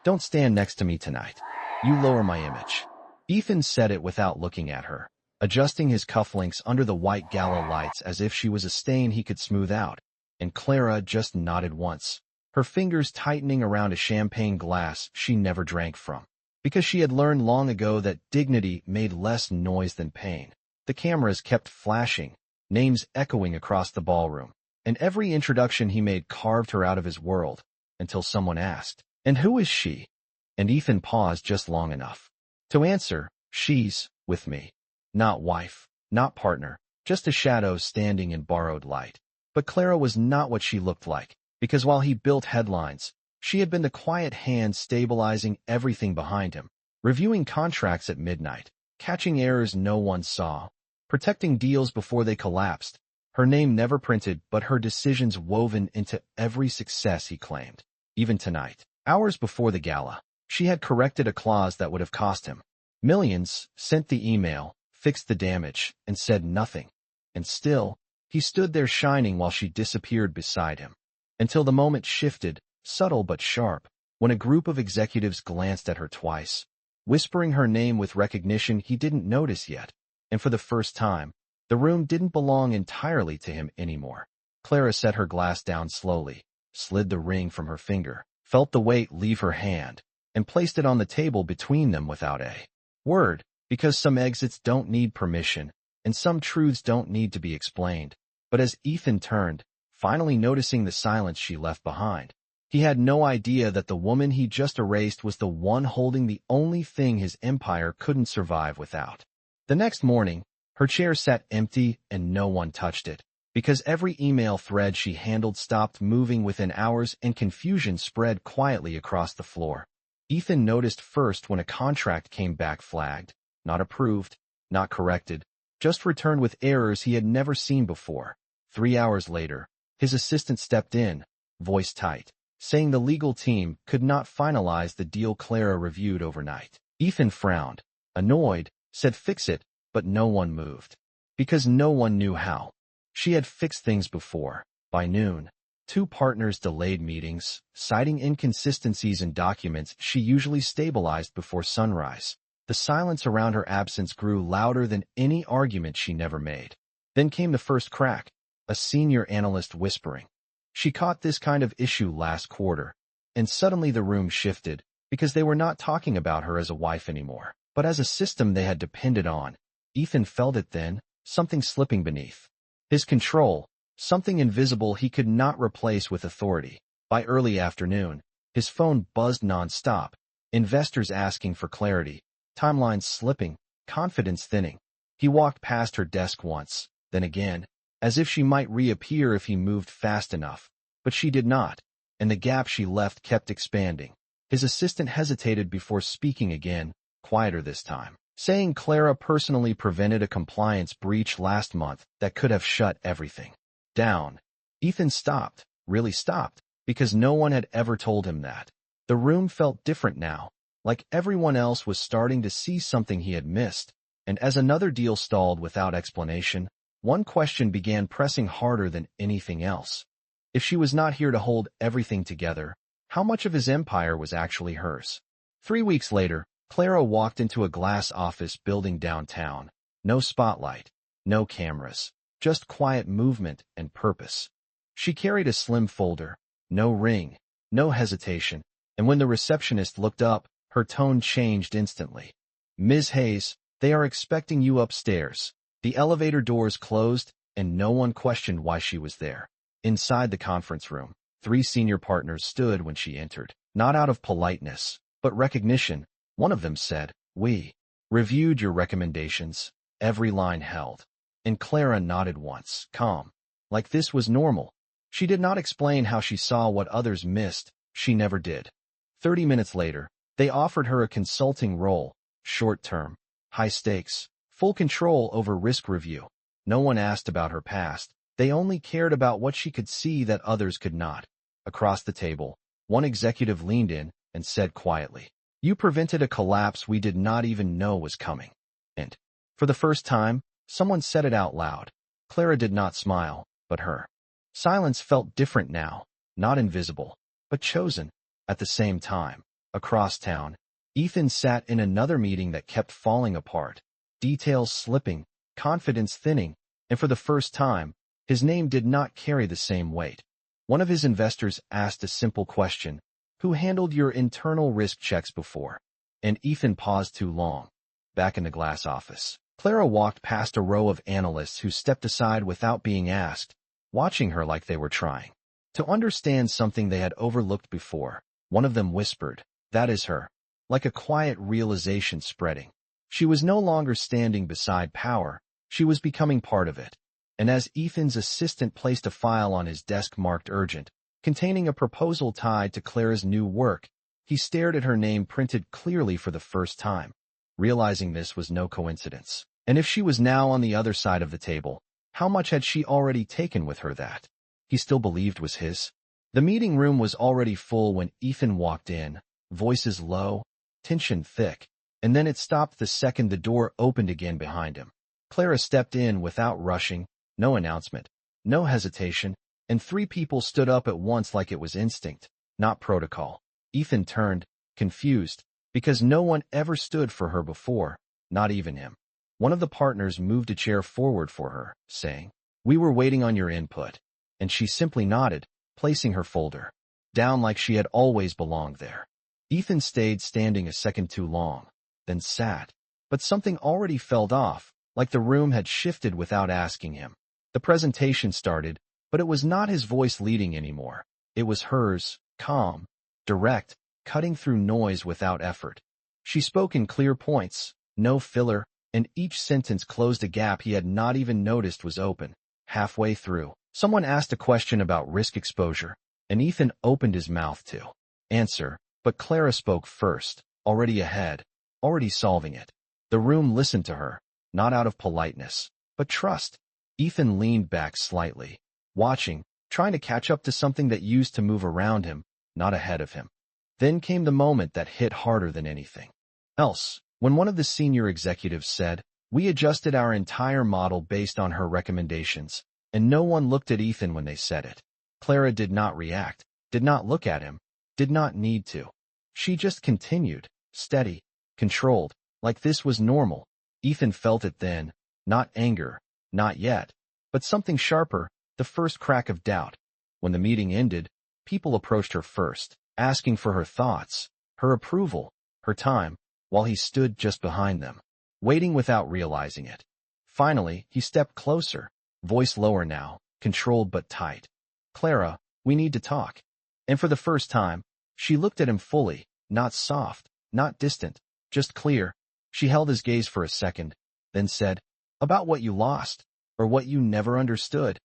Don't stand next to me tonight. You lower my image. Ethan said it without looking at her, adjusting his cufflinks under the white gala lights as if she was a stain he could smooth out, and Clara just nodded once, her fingers tightening around a champagne glass she never drank from, because she had learned long ago that dignity made less noise than pain. The cameras kept flashing, names echoing across the ballroom, and every introduction he made carved her out of his world, until someone asked, "And who is she?" And Ethan paused just long enough to answer, "She's with me. Not wife, not partner, just a shadow standing in borrowed light." But Clara was not what she looked like, because while he built headlines, she had been the quiet hand stabilizing everything behind him, reviewing contracts at midnight, catching errors no one saw, protecting deals before they collapsed. Her name never printed, but her decisions woven into every success he claimed. Even tonight, hours before the gala, she had corrected a clause that would have cost him millions, sent the email, fixed the damage, and said nothing. And still, he stood there shining while she disappeared beside him. Until the moment shifted, subtle but sharp, when a group of executives glanced at her twice, whispering her name with recognition he didn't notice yet. And for the first time, the room didn't belong entirely to him anymore. Clara set her glass down slowly, slid the ring from her finger, felt the weight leave her hand, and placed it on the table between them without a word, because some exits don't need permission, and some truths don't need to be explained. But as Ethan turned, finally noticing the silence she left behind, he had no idea that the woman he just erased was the one holding the only thing his empire couldn't survive without. The next morning, her chair sat empty and no one touched it, because every email thread she handled stopped moving within hours and confusion spread quietly across the floor. Ethan noticed first when a contract came back flagged, not approved, not corrected, just returned with errors he had never seen before. 3 hours later, his assistant stepped in, voice tight, saying the legal team could not finalize the deal Clara reviewed overnight. Ethan frowned, annoyed, said fix it, but no one moved. Because no one knew how. She had fixed things before. By noon, 2 partners delayed meetings, citing inconsistencies in documents she usually stabilized before sunrise. The silence around her absence grew louder than any argument she never made. Then came the first crack, a senior analyst whispering, "She caught this kind of issue last quarter." And suddenly the room shifted, because they were not talking about her as a wife anymore, but as a system they had depended on. Ethan felt it then, something slipping beneath his control, something invisible he could not replace with authority. By early afternoon, his phone buzzed nonstop, investors asking for clarity, timelines slipping, confidence thinning. He walked past her desk once, then again, as if she might reappear if he moved fast enough. But she did not, and the gap she left kept expanding. His assistant hesitated before speaking again, quieter this time, saying Clara personally prevented a compliance breach last month that could have shut everything down. Ethan stopped, really stopped, because no one had ever told him that. The room felt different now, like everyone else was starting to see something he had missed. And as another deal stalled without explanation, one question began pressing harder than anything else. If she was not here to hold everything together, how much of his empire was actually hers? 3 weeks later, Clara walked into a glass office building downtown. No spotlight, no cameras, just quiet movement and purpose. She carried a slim folder, no ring, no hesitation, and when the receptionist looked up, her tone changed instantly. "Ms. Hayes, they are expecting you upstairs." The elevator doors closed, and no one questioned why she was there. Inside the conference room, 3 senior partners stood when she entered, not out of politeness, but recognition. One of them said, "We reviewed your recommendations." Every line held. And Clara nodded once, calm, like this was normal. She did not explain how she saw what others missed. She never did. 30 minutes later, they offered her a consulting role, short-term, high stakes, full control over risk review. No one asked about her past. They only cared about what she could see that others could not. Across the table, one executive leaned in and said quietly, "You prevented a collapse we did not even know was coming." And, for the first time, someone said it out loud. Clara did not smile, but her silence felt different now, not invisible, but chosen. At the same time, Across town, Ethan sat in another meeting that kept falling apart, details slipping, confidence thinning, and for the first time, his name did not carry the same weight. One of his investors asked a simple question: "Who handled your internal risk checks before?" And Ethan paused too long. Back in the glass office, Clara walked past a row of analysts who stepped aside without being asked, watching her like they were trying to understand something they had overlooked before. One of them whispered, "That is her." Like a quiet realization spreading. She was no longer standing beside power, she was becoming part of it. And as Ethan's assistant placed a file on his desk marked urgent, containing a proposal tied to Clara's new work, he stared at her name printed clearly for the first time, realizing this was no coincidence. And if she was now on the other side of the table, how much had she already taken with her that he still believed was his? The meeting room was already full when Ethan walked in, voices low, tension thick, and then it stopped the second the door opened again behind him. Clara stepped in without rushing, no announcement, no hesitation, and three people stood up at once like it was instinct, not protocol. Ethan turned, confused, because no one ever stood for her before, not even him. One of the partners moved a chair forward for her, saying, "We were waiting on your input," and she simply nodded, placing her folder down like she had always belonged there. Ethan stayed standing a second too long, then sat, but something already felt off, like the room had shifted without asking him. The presentation started, but it was not his voice leading anymore. It was hers, calm, direct, cutting through noise without effort. She spoke in clear points, no filler, and each sentence closed a gap he had not even noticed was open. Halfway through, someone asked a question about risk exposure, and Ethan opened his mouth to answer, but Clara spoke first, already ahead, already solving it. The room listened to her, not out of politeness, but trust. Ethan leaned back slightly, watching, trying to catch up to something that used to move around him, not ahead of him. Then came the moment that hit harder than anything else, when one of the senior executives said, "We adjusted our entire model based on her recommendations," and no one looked at Ethan when they said it. Clara did not react, did not look at him, did not need to. She just continued, steady, controlled, like this was normal. Ethan felt it then, not anger, not yet, but something sharper, the first crack of doubt. When the meeting ended, people approached her first, asking for her thoughts, her approval, her time, while he stood just behind them, waiting without realizing it. Finally, he stepped closer, voice lower now, controlled but tight. "Clara, we need to talk." And for the first time, she looked at him fully, not soft, not distant, just clear. She held his gaze for a second, then said, "About what you lost, or what you never understood,"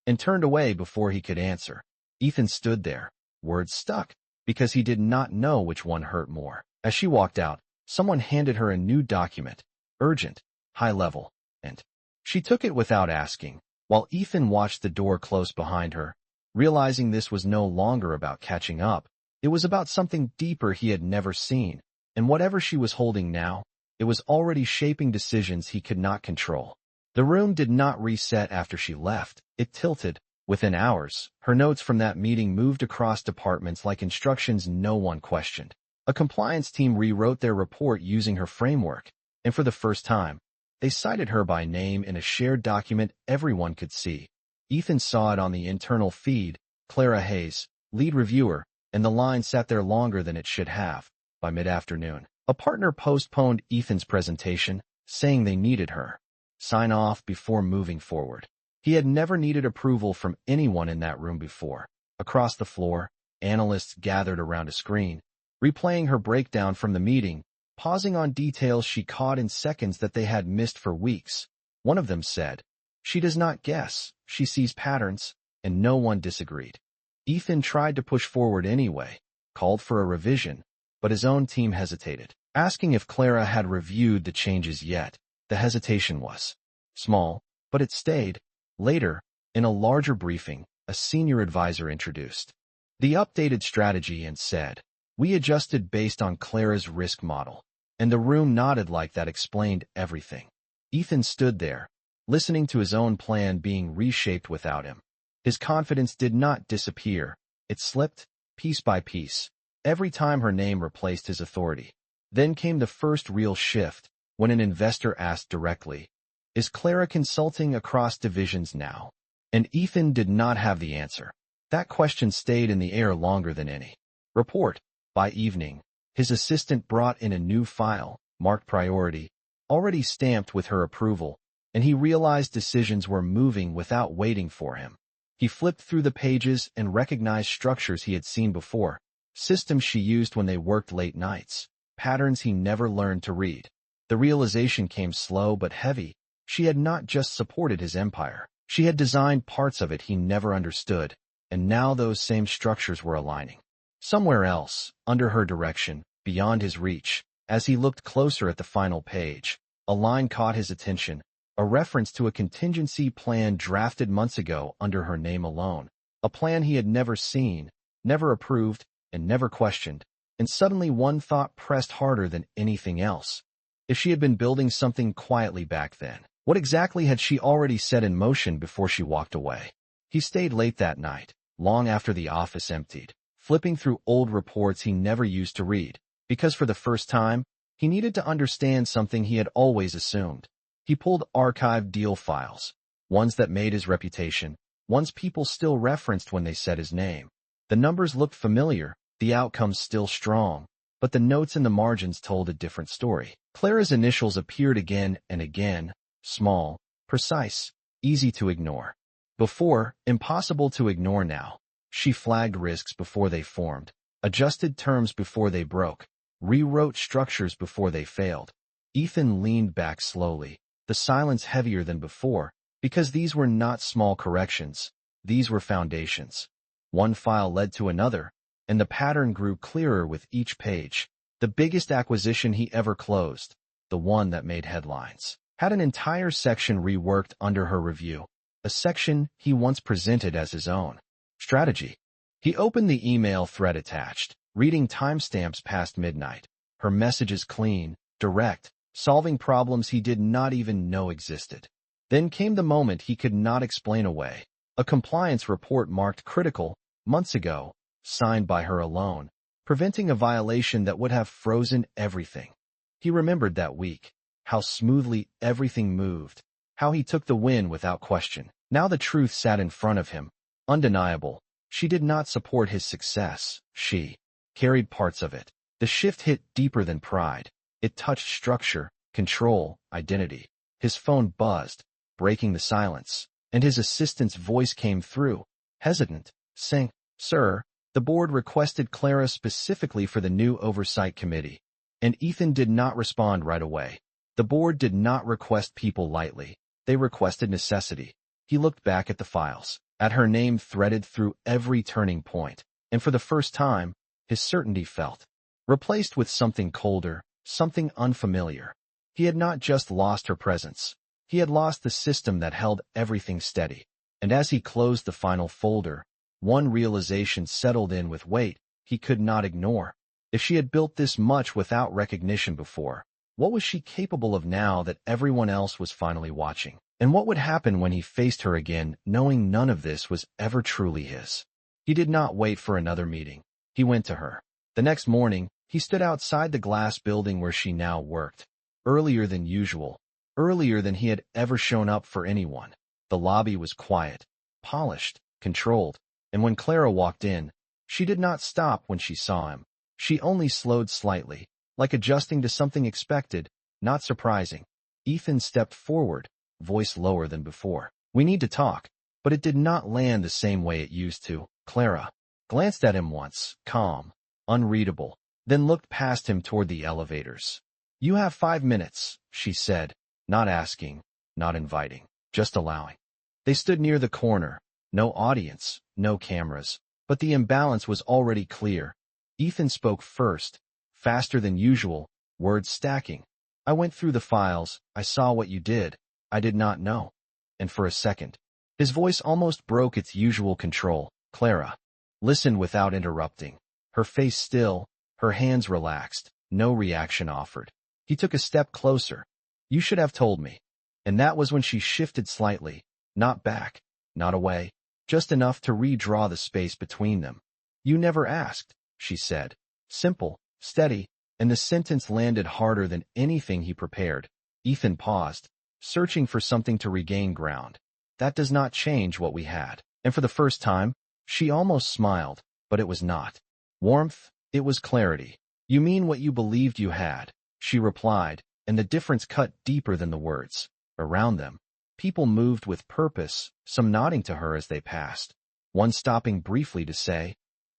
and turned away before he could answer. Ethan stood there, words stuck, because he did not know which one hurt more. As she walked out, someone handed her a new document, urgent, high level, and she took it without asking, while Ethan watched the door close behind her, realizing this was no longer about catching up. It was about something deeper he had never seen, and whatever she was holding now, it was already shaping decisions he could not control. The room did not reset after she left, it tilted. Within hours, her notes from that meeting moved across departments like instructions no one questioned. A compliance team rewrote their report using her framework, and for the first time, they cited her by name in a shared document everyone could see. Ethan saw it on the internal feed, Clara Hayes, lead reviewer, and the line sat there longer than it should have. By mid-afternoon, a partner postponed Ethan's presentation, saying they needed her sign off before moving forward. He had never needed approval from anyone in that room before. Across the floor, analysts gathered around a screen, replaying her breakdown from the meeting, pausing on details she caught in seconds that they had missed for weeks. One of them said, "She does not guess, she sees patterns," and no one disagreed. Ethan tried to push forward anyway, called for a revision, but his own team hesitated, asking if Clara had reviewed the changes yet. The hesitation was small, but it stayed. Later, in a larger briefing, a senior advisor introduced the updated strategy and said, "We adjusted based on Clara's risk model," and the room nodded like that explained everything. Ethan stood there, listening to his own plan being reshaped without him. His confidence did not disappear, it slipped, piece by piece. every time her name replaced his authority. Then came the first real shift, when an investor asked directly, "Is Clara consulting across divisions now?" And Ethan did not have the answer. That question stayed in the air longer than any report. By evening, his assistant brought in a new file, marked priority, already stamped with her approval, and he realized decisions were moving without waiting for him. He flipped through the pages and recognized structures he had seen before, systems she used when they worked late nights, patterns he never learned to read. The realization came slow but heavy. She had not just supported his empire. She had designed parts of it he never understood, and now those same structures were aligning. Somewhere else, under her direction, beyond his reach, as he looked closer at the final page, a line caught his attention, a reference to a contingency plan drafted months ago under her name alone, a plan he had never seen, never approved, and never questioned, and suddenly one thought pressed harder than anything else. If she had been building something quietly back then, what exactly had she already set in motion before she walked away? He stayed late that night, long after the office emptied, flipping through old reports he never used to read, because for the first time, he needed to understand something he had always assumed. He pulled archived deal files, ones that made his reputation, ones people still referenced when they said his name. The numbers looked familiar, the outcomes still strong, but the notes in the margins told a different story. Clara's initials appeared again and again, small, precise, easy to ignore. Before, impossible to ignore now. She flagged risks before they formed, adjusted terms before they broke, rewrote structures before they failed. Ethan leaned back slowly, the silence heavier than before, because these were not small corrections, these were foundations. One file led to another, and the pattern grew clearer with each page. The biggest acquisition he ever closed, the one that made headlines, had an entire section reworked under her review, a section he once presented as his own strategy. He opened the email thread attached, reading timestamps past midnight. Her messages clean, direct, solving problems he did not even know existed. Then came the moment he could not explain away. A compliance report marked critical, months ago, signed by her alone, preventing a violation that would have frozen everything. He remembered that week, how smoothly everything moved, how he took the win without question. Now the truth sat in front of him, undeniable. She did not support his success. She carried parts of it. The shift hit deeper than pride. It touched structure, control, identity. His phone buzzed, breaking the silence, and his assistant's voice came through, hesitant, saying, "Sir, the board requested Clara specifically for the new oversight committee." And Ethan did not respond right away. The board did not request people lightly. They requested necessity. He looked back at the files, at her name threaded through every turning point, and for the first time, his certainty felt replaced with something colder, something unfamiliar. He had not just lost her presence. He had lost the system that held everything steady. And as he closed the final folder, one realization settled in with weight he could not ignore. If she had built this much without recognition before, what was she capable of now that everyone else was finally watching? And what would happen when he faced her again, knowing none of this was ever truly his? He did not wait for another meeting. He went to her. The next morning, he stood outside the glass building where she now worked. Earlier than usual, earlier than he had ever shown up for anyone. The lobby was quiet, polished, controlled, and when Clara walked in, she did not stop when she saw him. She only slowed slightly, like adjusting to something expected, not surprising. Ethan stepped forward, voice lower than before. "We need to talk." But it did not land the same way it used to. Clara glanced at him once, calm, unreadable, then looked past him toward the elevators. "You have 5 minutes," she said, not asking, not inviting, just allowing. They stood near the corner, no audience, no cameras, but the imbalance was already clear. Ethan spoke first, faster than usual, words stacking. "I went through the files, I saw what you did. I did not know." And for a second, his voice almost broke its usual control. Clara listened without interrupting, her face still, her hands relaxed, no reaction offered. He took a step closer. "You should have told me." And that was when she shifted slightly, not back, not away, just enough to redraw the space between them. "You never asked," she said, Simple, steady, and the sentence landed harder than anything he prepared. Ethan paused, searching for something to regain ground. That does not change what we had. And for the first time, she almost smiled, but it was not warmth, it was clarity. You mean what you believed you had, she replied, and the difference cut deeper than the words. Around them, people moved with purpose, some nodding to her as they passed, one stopping briefly to say,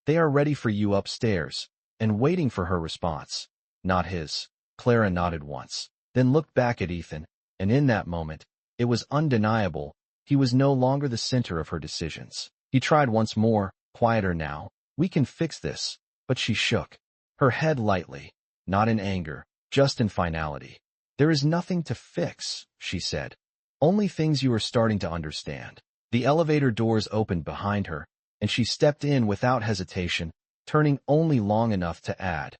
"They are ready for you upstairs," and waiting for her response. Not his. Clara nodded once, then looked back at Ethan, and in that moment, it was undeniable. He was no longer the center of her decisions. He tried once more, quieter now. "We can fix this," but she shook her head lightly, not in anger, just in finality. "There is nothing to fix," she said. "Only things you are starting to understand." The elevator doors opened behind her, and she stepped in without hesitation, turning only long enough to add,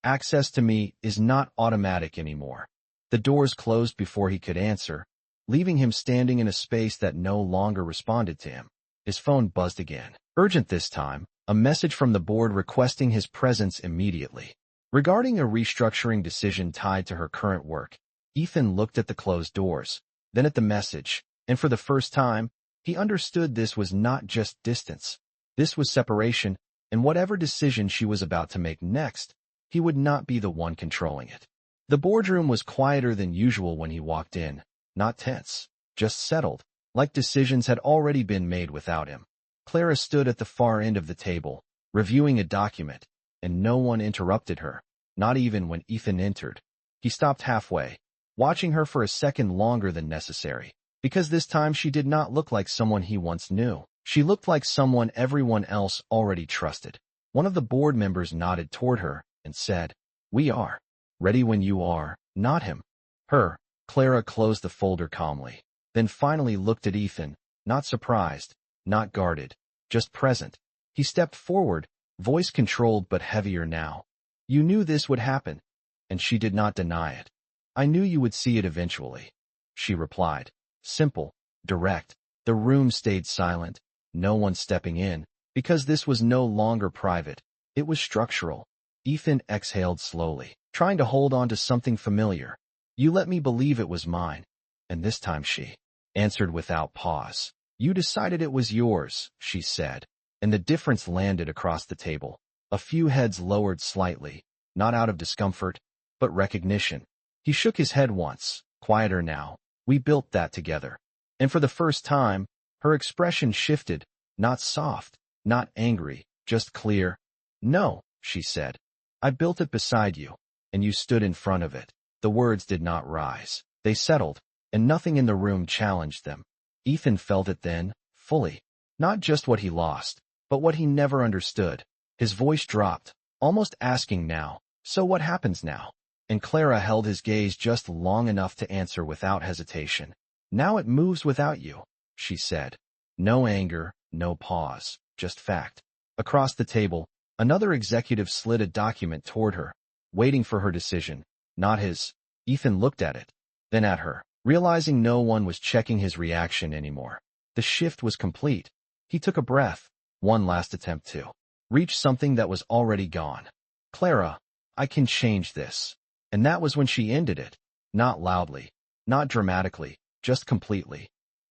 "Access to me is not automatic anymore." The doors closed before he could answer, leaving him standing in a space that no longer responded to him. His phone buzzed again. Urgent this time, a message from the board requesting his presence immediately. Regarding a restructuring decision tied to her current work, Ethan looked at the closed doors, then at the message, and for the first time, he understood this was not just distance. This was separation, and whatever decision she was about to make next, he would not be the one controlling it. The boardroom was quieter than usual when he walked in, not tense, just settled, like decisions had already been made without him. Clara stood at the far end of the table, reviewing a document, and no one interrupted her, not even when Ethan entered. He stopped halfway, watching her for a second longer than necessary, because this time she did not look like someone he once knew. She looked like someone everyone else already trusted. One of the board members nodded toward her and said, "We are ready when you are," not him. Her. Clara closed the folder calmly, then finally looked at Ethan, not surprised, not guarded, just present. He stepped forward, voice controlled but heavier now. "You knew this would happen," and she did not deny it. "I knew you would see it eventually," she replied. Simple, direct. The room stayed silent, no one stepping in, because this was no longer private. It was structural. Ethan exhaled slowly, trying to hold on to something familiar. "You let me believe it was mine." And this time she answered without pause. "You decided it was yours," she said, and the difference landed across the table. A few heads lowered slightly, not out of discomfort, but recognition. He shook his head once, quieter now. "We built that together." And for the first time, her expression shifted, not soft, not angry, just clear. "No," she said. "I built it beside you, and you stood in front of it." The words did not rise. They settled, and nothing in the room challenged them. Ethan felt it then, fully. Not just what he lost, but what he never understood. His voice dropped, almost asking now, "So what happens now?" And Clara held his gaze just long enough to answer without hesitation. "Now it moves without you," she said. No anger, no pause, just fact. Across the table, another executive slid a document toward her, waiting for her decision, not his. Ethan looked at it, then at her, realizing no one was checking his reaction anymore. The shift was complete. He took a breath, one last attempt to reach something that was already gone. "Clara, I can change this." And that was when she ended it, not loudly, not dramatically, just completely.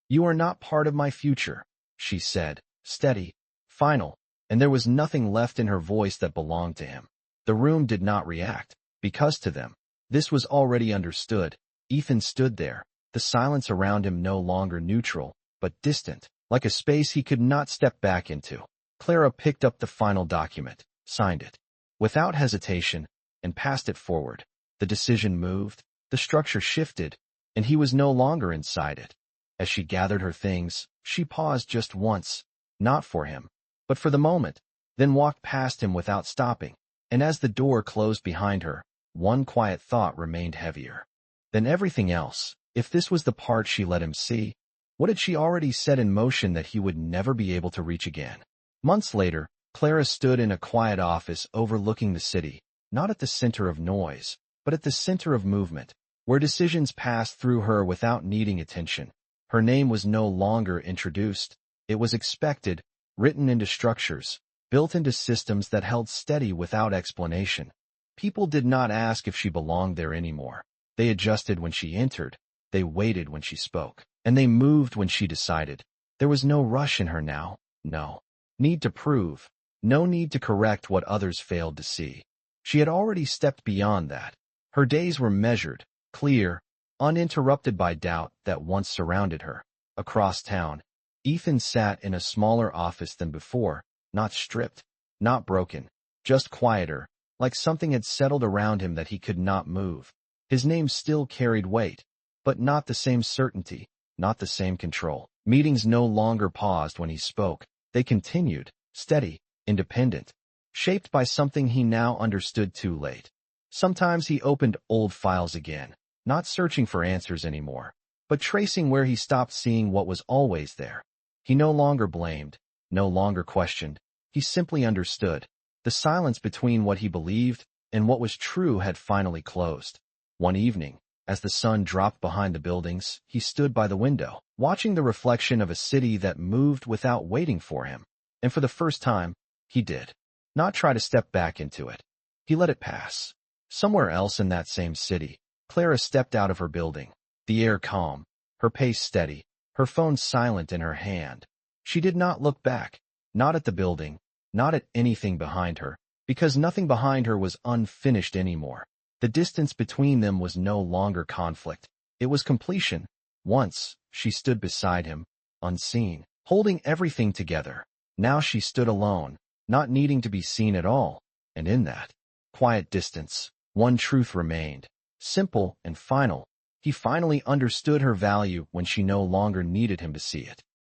"You are not part of my future," she said, steady, final, and there was nothing left in her voice that belonged to him. The room did not react, because to them, this was already understood. Ethan stood there, the silence around him no longer neutral, but distant, like a space he could not step back into. Clara picked up the final document, signed it, without hesitation, and passed it forward. The decision moved, the structure shifted, and he was no longer inside it. As she gathered her things, she paused just once, not for him, but for the moment, then walked past him without stopping. And as the door closed behind her, one quiet thought remained heavier than everything else. If this was the part she let him see, what had she already set in motion that he would never be able to reach again? Months later, Clara stood in a quiet office overlooking the city, not at the center of noise, but at the center of movement, where decisions passed through her without needing attention. Her name was no longer introduced. It was expected, written into structures, built into systems that held steady without explanation. People did not ask if she belonged there anymore. They adjusted when she entered, they waited when she spoke, and they moved when she decided. There was no rush in her now, no need to prove, no need to correct what others failed to see. She had already stepped beyond that. Her days were measured, clear, uninterrupted by doubt that once surrounded her. Across town, Ethan sat in a smaller office than before, not stripped, not broken, just quieter, like something had settled around him that he could not move. His name still carried weight, but not the same certainty, not the same control. Meetings no longer paused when he spoke. They continued, steady, independent, shaped by something he now understood too late. Sometimes he opened old files again, not searching for answers anymore, but tracing where he stopped seeing what was always there. He no longer blamed, no longer questioned. He simply understood. The silence between what he believed and what was true had finally closed. One evening, as the sun dropped behind the buildings, he stood by the window, watching the reflection of a city that moved without waiting for him. And for the first time, he did not try to step back into it. He let it pass. Somewhere else in that same city, Clara stepped out of her building, the air calm, her pace steady, her phone silent in her hand. She did not look back, not at the building, not at anything behind her, because nothing behind her was unfinished anymore. The distance between them was no longer conflict. It was completion. Once, she stood beside him, unseen, holding everything together. Now she stood alone, not needing to be seen at all. And in that quiet distance, one truth remained, simple and final. He finally understood her value when she no longer needed him to see it.